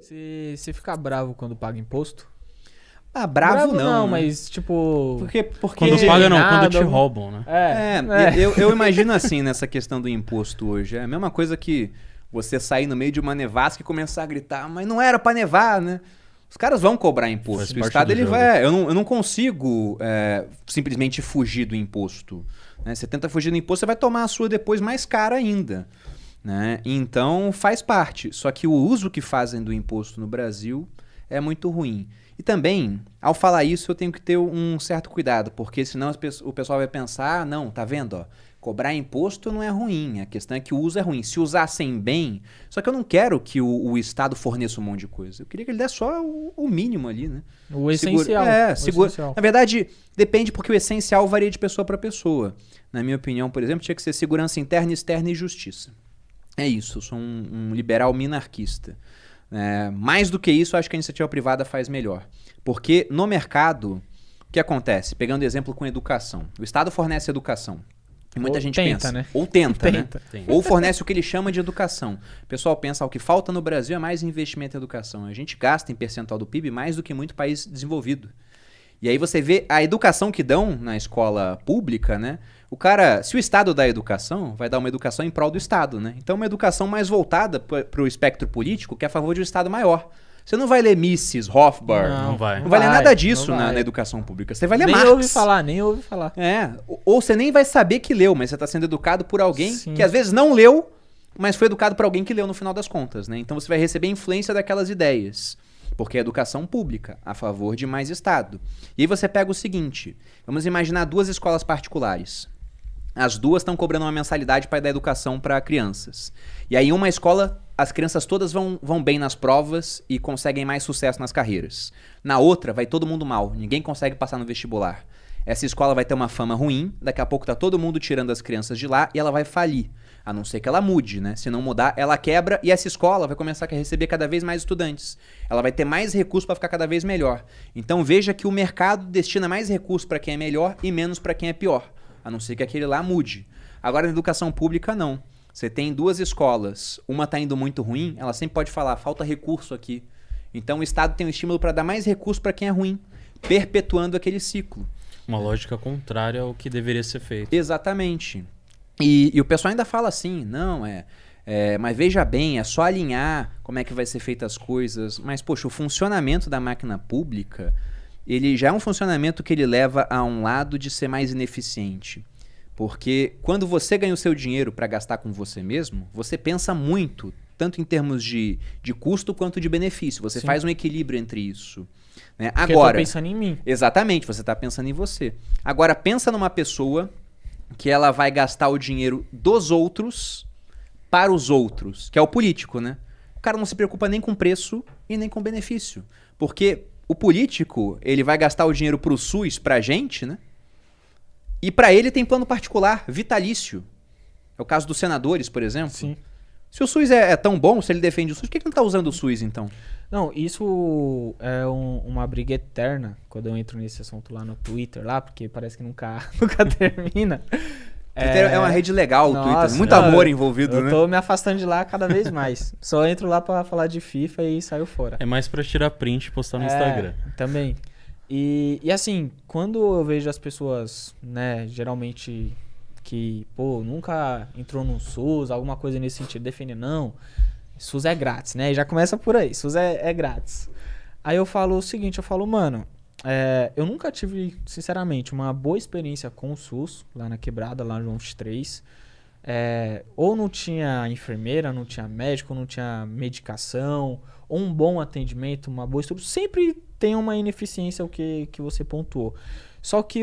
Você fica bravo quando paga imposto? Ah, bravo não, né? Mas tipo... Porque Quando paga não, quando te roubam, né? Eu imagino assim, nessa questão do imposto hoje. É a mesma coisa que você sair no meio de uma nevasca e começar a gritar, mas não era pra nevar, né? Os caras vão cobrar imposto. O Estado, ele vai... Eu não consigo simplesmente fugir do imposto. Né? Você tenta fugir do imposto, você vai tomar a sua depois mais cara ainda. Né? Então, faz parte. Só que o uso que fazem do imposto no Brasil é muito ruim. E também, ao falar isso, eu tenho que ter um certo cuidado, porque senão o pessoal vai pensar, não, tá vendo, ó, cobrar imposto não é ruim, a questão é que o uso é ruim. Se usassem bem, só que eu não quero que o Estado forneça um monte de coisa. Eu queria que ele desse só o mínimo ali, né? O essencial. Essencial. Na verdade, depende porque o essencial varia de pessoa para pessoa. Na minha opinião, por exemplo, tinha que ser segurança interna, externa e justiça. É isso, eu sou um liberal minarquista. Mais do que isso, eu acho que a iniciativa privada faz melhor. Porque no mercado, o que acontece? Pegando exemplo com educação. O Estado fornece educação. E muita gente pensa. Né? Ou tenta, né? Ou fornece o que ele chama de educação. O pessoal pensa, o que falta no Brasil é mais investimento em educação. A gente gasta em percentual do PIB mais do que muito país desenvolvido. E aí você vê a educação que dão na escola pública, né? O cara, se o Estado dá educação, vai dar uma educação em prol do Estado, né? Então uma educação mais voltada para o espectro político, que é a favor de um Estado maior. Você não vai ler Mises, Hofbauer, não vai ler nada disso na educação pública. Você vai ler Marx. Nem ouve falar. Ou você nem vai saber que leu, mas você está sendo educado por alguém Sim. que às vezes não leu, mas foi educado por alguém que leu no final das contas, né? Então você vai receber a influência daquelas ideias. Porque é educação pública, a favor de mais Estado. E aí você pega o seguinte, vamos imaginar duas escolas particulares. As duas estão cobrando uma mensalidade para dar educação para crianças. E aí em uma escola, as crianças todas vão bem nas provas e conseguem mais sucesso nas carreiras. Na outra, vai todo mundo mal, ninguém consegue passar no vestibular. Essa escola vai ter uma fama ruim, daqui a pouco tá todo mundo tirando as crianças de lá e ela vai falir. A não ser que ela mude, né? Se não mudar, ela quebra e essa escola vai começar a receber cada vez mais estudantes. Ela vai ter mais recursos para ficar cada vez melhor. Então veja que o mercado destina mais recursos para quem é melhor e menos para quem é pior. A não ser que aquele lá mude. Agora na educação pública não. Você tem duas escolas, uma tá indo muito ruim, ela sempre pode falar, falta recurso aqui. Então o Estado tem um estímulo para dar mais recurso para quem é ruim, perpetuando aquele ciclo. Uma lógica contrária ao que deveria ser feito. Exatamente. E o pessoal ainda fala assim, não, mas veja bem, é só alinhar como é que vai ser feitas as coisas. Mas, poxa, o funcionamento da máquina pública, ele já é um funcionamento que ele leva a um lado de ser mais ineficiente. Porque quando você ganha o seu dinheiro para gastar com você mesmo, você pensa muito, tanto em termos de custo quanto de benefício. Você faz um equilíbrio entre isso. Né? Porque agora, eu tô pensando em mim. Exatamente, você está pensando em você. Agora, pensa numa pessoa que ela vai gastar o dinheiro dos outros para os outros, que é o político, né? O cara não se preocupa nem com preço e nem com benefício. Porque o político, ele vai gastar o dinheiro pro SUS, pra gente, né? E pra ele tem plano particular, vitalício. É o caso dos senadores, por exemplo. Sim. Se o SUS é tão bom, se ele defende o SUS, por que ele não tá usando o SUS, então? Não, isso é uma briga eterna quando eu entro nesse assunto lá no Twitter, lá, porque parece que nunca termina. Twitter é uma rede legal, o Nossa, Twitter. Muito amor envolvido, né? Eu tô me afastando de lá cada vez mais. Só entro lá pra falar de FIFA e saio fora. É mais pra tirar print e postar no Instagram. Também. E assim, quando eu vejo as pessoas, né, geralmente que, nunca entrou no SUS, alguma coisa nesse sentido, defendem, não, SUS é grátis, né? E já começa por aí, SUS é grátis. Aí eu falo o seguinte, mano, eu nunca tive, sinceramente, uma boa experiência com o SUS, lá na Quebrada, lá no João 23. Ou não tinha enfermeira, não tinha médico, não tinha medicação, ou um bom atendimento, uma boa estrutura. Sempre tem uma ineficiência o que você pontuou. Só que,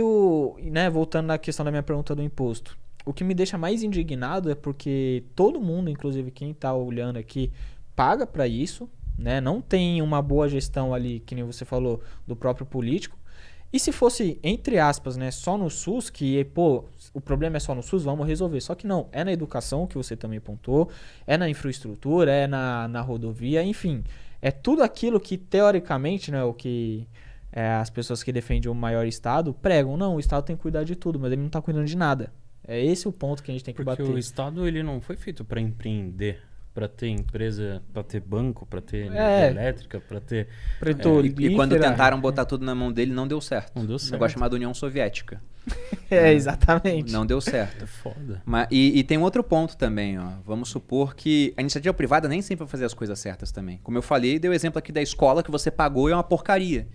voltando na questão da minha pergunta do imposto, o que me deixa mais indignado é porque todo mundo, inclusive quem está olhando aqui, paga para isso, né? Não tem uma boa gestão ali, que nem você falou, do próprio político. E se fosse, entre aspas, né, só no SUS, que, o problema é só no SUS, vamos resolver. Só que não, é na educação, que você também pontuou, é na infraestrutura, é na rodovia, enfim. É tudo aquilo que, teoricamente, né, o que as pessoas que defendem o maior Estado pregam. Não, o Estado tem que cuidar de tudo, mas ele não está cuidando de nada. É esse o ponto que a gente tem que bater. Porque o Estado, ele não foi feito para empreender, pra ter empresa, pra ter banco, pra ter energia elétrica, pra ter... E quando tentaram botar tudo na mão dele, não deu certo. Não deu Um certo. negócio chamado União Soviética. Exatamente. Não deu certo. É foda. E tem um outro ponto também, ó. Vamos supor que a iniciativa privada nem sempre vai fazer as coisas certas também. Como eu falei, dei o exemplo aqui da escola que você pagou e é uma porcaria.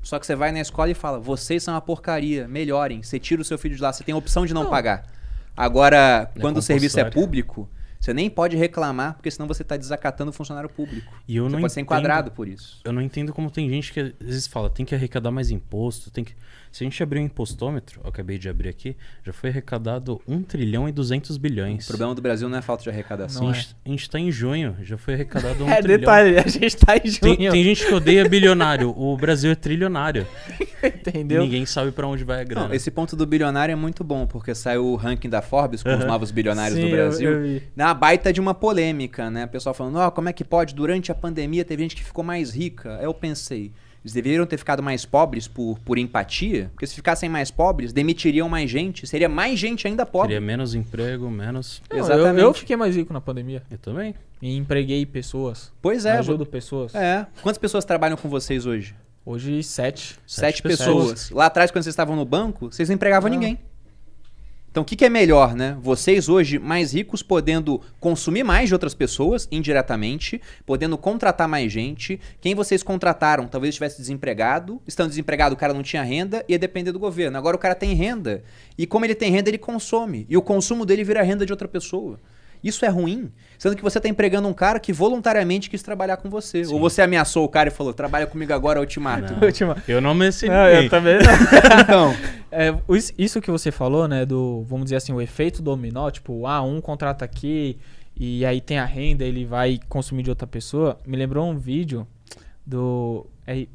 Só que você vai na escola e fala, vocês são uma porcaria, melhorem. Você tira o seu filho de lá, você tem a opção de não pagar. Agora, quando o serviço é público, você nem pode reclamar, porque senão você está desacatando o funcionário público. E eu você não pode ser enquadrado por isso. Eu não entendo como tem gente que às vezes fala, tem que arrecadar mais imposto, tem que... Se a gente abrir um impostômetro, eu acabei de abrir aqui, já foi arrecadado 1 trilhão e 200 bilhões. O problema do Brasil não é falta de arrecadação. A gente tá em junho, já foi arrecadado 1 trilhão. Detalhe, a gente tá em junho. Tem gente que odeia bilionário, o Brasil é trilionário. Entendeu? Ninguém sabe pra onde vai a grana. Não, esse ponto do bilionário é muito bom, porque saiu o ranking da Forbes com os novos bilionários Sim, do Brasil. eu vi. Na baita de uma polêmica, né? O pessoal falando, como é que pode? Durante a pandemia teve gente que ficou mais rica. Aí eu pensei, eles deveriam ter ficado mais pobres por empatia, porque se ficassem mais pobres, demitiriam mais gente, seria mais gente ainda pobre. Teria menos emprego, menos... Não, Exatamente. eu fiquei mais rico na pandemia. Eu também. E empreguei pessoas. Pois é. Ajudo pessoas. Quantas pessoas trabalham com vocês hoje? Hoje, 7. 7 pessoas. Lá atrás, quando vocês estavam no banco, vocês não empregavam ninguém. Então, o que é melhor, né? Vocês hoje, mais ricos, podendo consumir mais de outras pessoas, indiretamente, podendo contratar mais gente. Quem vocês contrataram talvez estivesse desempregado. Estando desempregado, o cara não tinha renda, ia depender do governo. Agora o cara tem renda. E como ele tem renda, ele consome. E o consumo dele vira renda de outra pessoa. Isso é ruim, sendo que você está empregando um cara que voluntariamente quis trabalhar com você. Sim. Ou você ameaçou o cara e falou, trabalha comigo agora, ultimato. Eu não ameacei ninguém. Eu também não. Então... isso que você falou, né, vamos dizer assim, o efeito dominó, tipo, um contrata aqui e aí tem a renda, ele vai consumir de outra pessoa, me lembrou um vídeo do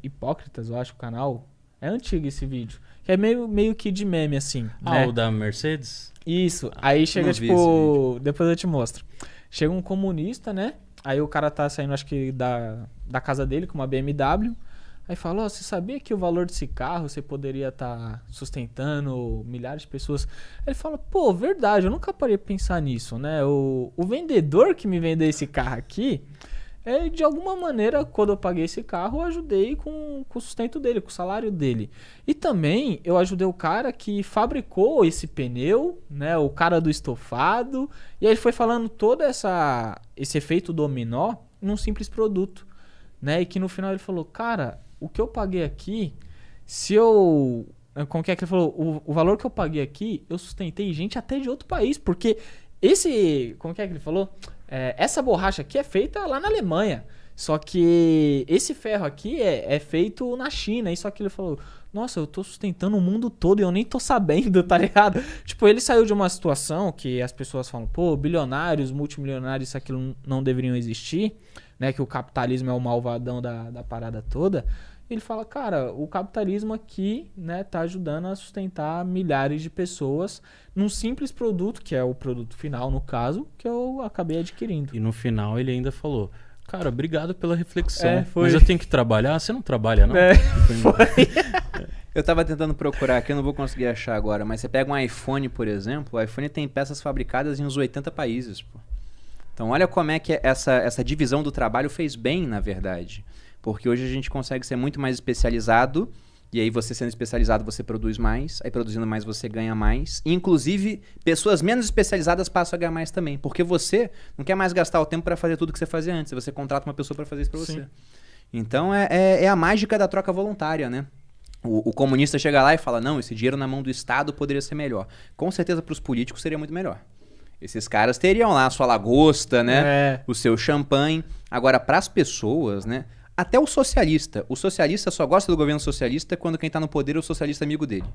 Hipócritas, eu acho, o canal. É antigo esse vídeo, que é meio que de meme, assim. né? O da Mercedes? Isso, aí chega tipo, depois eu te mostro. Chega um comunista, né, aí o cara tá saindo, acho que da casa dele com uma BMW. Aí fala, você sabia que o valor desse carro você poderia estar sustentando milhares de pessoas? Aí ele fala, verdade, eu nunca parei pra pensar nisso, né? O vendedor que me vendeu esse carro aqui, de alguma maneira, quando eu paguei esse carro, eu ajudei com o sustento dele, com o salário dele. E também eu ajudei o cara que fabricou esse pneu, né? O cara do estofado. E aí ele foi falando todo esse efeito dominó num simples produto, né? E que no final ele falou, cara... O que eu paguei aqui, como que é que ele falou? O valor que eu paguei aqui, eu sustentei gente até de outro país. Porque como que é que ele falou? Essa borracha aqui é feita lá na Alemanha. Só que esse ferro aqui é feito na China. Isso aqui ele falou, nossa, eu tô sustentando o mundo todo e eu nem tô sabendo, tá ligado? Tipo, ele saiu de uma situação que as pessoas falam, bilionários, multimilionários, isso aquilo não deveriam existir. Né, que o capitalismo é o malvadão da parada toda. Ele fala, cara, o capitalismo aqui, né, tá ajudando a sustentar milhares de pessoas num simples produto, que é o produto final, no caso, que eu acabei adquirindo. E no final ele ainda falou, cara, obrigado pela reflexão, mas eu tenho que trabalhar? Você não trabalha, não? Foi. Eu tava tentando procurar aqui, eu não vou conseguir achar agora, mas você pega um iPhone, por exemplo, o iPhone tem peças fabricadas em uns 80 países, pô. Então olha como é que essa divisão do trabalho fez bem, na verdade. Porque hoje a gente consegue ser muito mais especializado, e aí você sendo especializado você produz mais, aí produzindo mais você ganha mais. E, inclusive, pessoas menos especializadas passam a ganhar mais também. Porque você não quer mais gastar o tempo para fazer tudo que você fazia antes, você contrata uma pessoa para fazer isso para você. Então é a mágica da troca voluntária, né? O comunista chega lá e fala, não, esse dinheiro na mão do Estado poderia ser melhor. Com certeza para os políticos seria muito melhor. Esses caras teriam lá a sua lagosta, né? O seu champanhe. Agora, para as pessoas, né? Até o socialista só gosta do governo socialista quando quem tá no poder é o socialista amigo dele.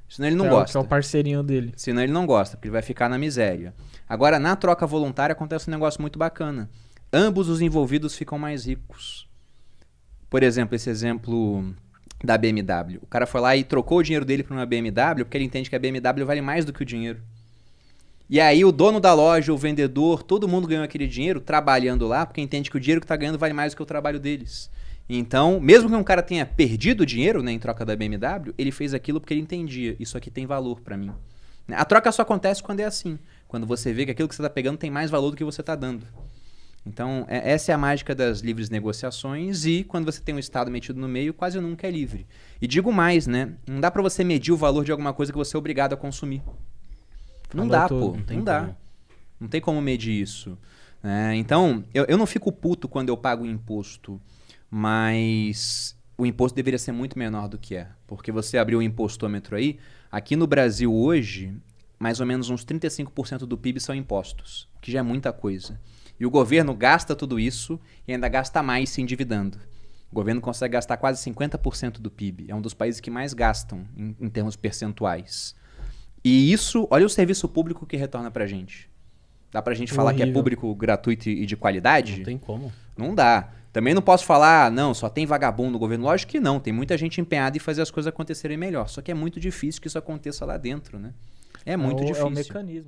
Senão ele não gosta. Que é o parceirinho dele. Senão ele não gosta, porque ele vai ficar na miséria. Agora, na troca voluntária acontece um negócio muito bacana. Ambos os envolvidos ficam mais ricos. Por exemplo, esse exemplo da BMW. O cara foi lá e trocou o dinheiro dele por uma BMW porque ele entende que a BMW vale mais do que o dinheiro. E aí o dono da loja, o vendedor, todo mundo ganhou aquele dinheiro trabalhando lá, porque entende que o dinheiro que está ganhando vale mais do que o trabalho deles. Então, mesmo que um cara tenha perdido o dinheiro, né, em troca da BMW, ele fez aquilo porque ele entendia, isso aqui tem valor para mim. A troca só acontece quando é assim, quando você vê que aquilo que você está pegando tem mais valor do que você está dando. Então, essa é a mágica das livres negociações e quando você tem um Estado metido no meio, quase nunca é livre. E digo mais, né? Não dá pra você medir o valor de alguma coisa que você é obrigado a consumir. Não Falou dá, tudo, pô. não tem Não dá. como. Não tem como medir isso. Né? Então, eu não fico puto quando eu pago imposto, mas o imposto deveria ser muito menor do que é. Porque você abriu o impostômetro aí, aqui no Brasil hoje, mais ou menos uns 35% do PIB são impostos, que já é muita coisa. E o governo gasta tudo isso e ainda gasta mais se endividando. O governo consegue gastar quase 50% do PIB. É um dos países que mais gastam em termos percentuais. E isso, olha o serviço público que retorna pra gente. Dá pra gente falar que é Horrível. público, gratuito e de qualidade? Não tem como. Não dá. Também não posso falar, não, só tem vagabundo no governo. Lógico que não. Tem muita gente empenhada em fazer as coisas acontecerem melhor. Só que é muito difícil que isso aconteça lá dentro, né? É muito É o difícil. mecanismo.